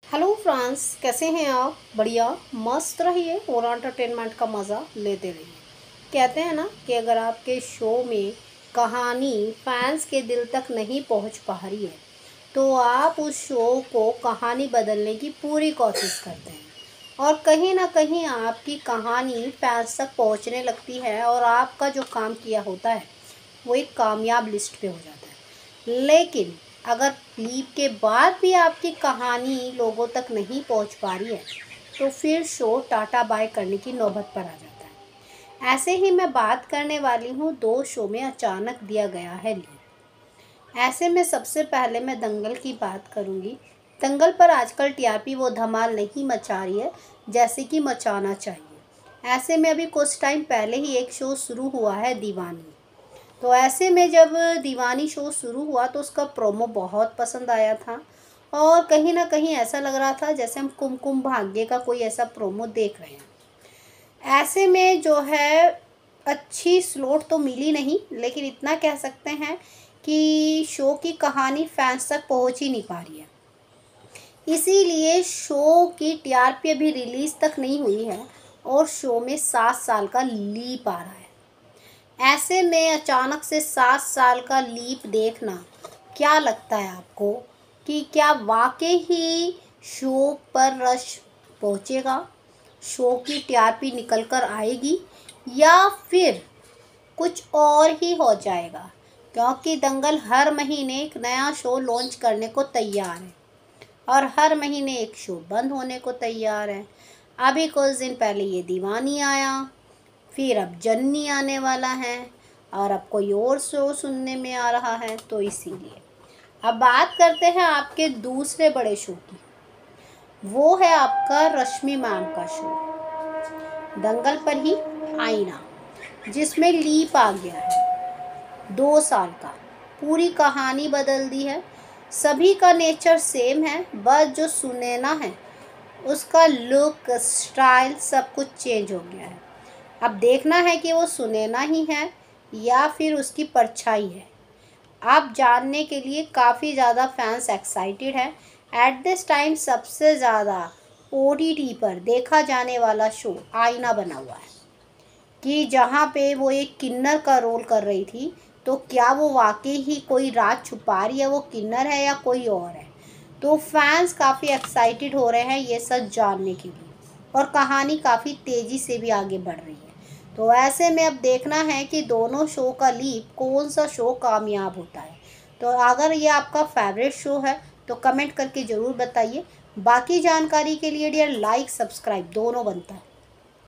Hello friends, कैसे हैं आप? बढ़िया मस्त रहिए और एंटरटेनमेंट का मज़ा लेते रहिए। कहते हैं ना कि अगर आपके शो में कहानी फैंस के दिल तक नहीं पहुंच पा रही है तो आप उस शो को कहानी बदलने की पूरी कोशिश करते हैं और कहीं ना कहीं आपकी कहानी फैंस तक पहुंचने लगती है और आपका जो काम किया होता है वो एक कामयाब लिस्ट पे हो जाता है। लेकिन अगर लीप के बाद भी आपकी कहानी लोगों तक नहीं पहुंच पा रही है तो फिर शो टाटा बाय करने की नौबत पर आ जाता है। ऐसे ही मैं बात करने वाली हूँ दो शो में अचानक दिया गया है लीप। ऐसे में सबसे पहले मैं दंगल की बात करूँगी। दंगल पर आजकल टीआरपी वो धमाल नहीं मचा रही है जैसे कि मचाना चाहिए। ऐसे में अभी कुछ टाइम पहले ही एक शो शुरू हुआ है दीवानी। तो ऐसे में जब दीवानी शो शुरू हुआ तो उसका प्रोमो बहुत पसंद आया था और कहीं ना कहीं ऐसा लग रहा था जैसे हम कुमकुम भाग्य का कोई ऐसा प्रोमो देख रहे हैं। ऐसे में जो है अच्छी स्लॉट तो मिली नहीं, लेकिन इतना कह सकते हैं कि शो की कहानी फैंस तक पहुंच ही नहीं पा रही है। इसीलिए शो की टीआरपी अभी रिलीज़ तक नहीं हुई है और शो में 7 साल का लीप आ रहा है। ऐसे में अचानक से 7 साल का लीप देखना, क्या लगता है आपको कि क्या वाकई ही शो पर रश पहुंचेगा, शो की टीआरपी निकल कर आएगी या फिर कुछ और ही हो जाएगा? क्योंकि दंगल हर महीने एक नया शो लॉन्च करने को तैयार है और हर महीने एक शो बंद होने को तैयार है। अभी कुछ दिन पहले ये दीवानी आया, फिर अब जन्नी आने वाला है और अब कोई और शो सुनने में आ रहा है। तो इसीलिए अब बात करते हैं आपके दूसरे बड़े शो की। वो है आपका रश्मि मैम का शो दंगल पर ही आईना, जिसमें लीप आ गया है 2 साल का। पूरी कहानी बदल दी है। सभी का नेचर सेम है, बस जो सुनैना है उसका लुक, स्टाइल सब कुछ चेंज हो गया है। अब देखना है कि वो सुनैना ही है या फिर उसकी परछाई है। आप जानने के लिए काफ़ी ज़्यादा फैंस एक्साइटेड है। एट दिस टाइम सबसे ज़्यादा ओटीटी पर देखा जाने वाला शो आईना बना हुआ है कि जहाँ पे वो एक किन्नर का रोल कर रही थी। तो क्या वो वाकई ही कोई राज छुपा रही है, वो किन्नर है या कोई और है? तो फैंस काफ़ी एक्साइटेड हो रहे हैं ये सब जानने के लिए और कहानी काफ़ी तेज़ी से भी आगे बढ़ रही है। तो ऐसे में अब देखना है कि दोनों शो का लीप कौन सा शो कामयाब होता है। तो अगर ये आपका फेवरेट शो है तो कमेंट करके ज़रूर बताइए। बाकी जानकारी के लिए डियर लाइक सब्सक्राइब दोनों बनता है।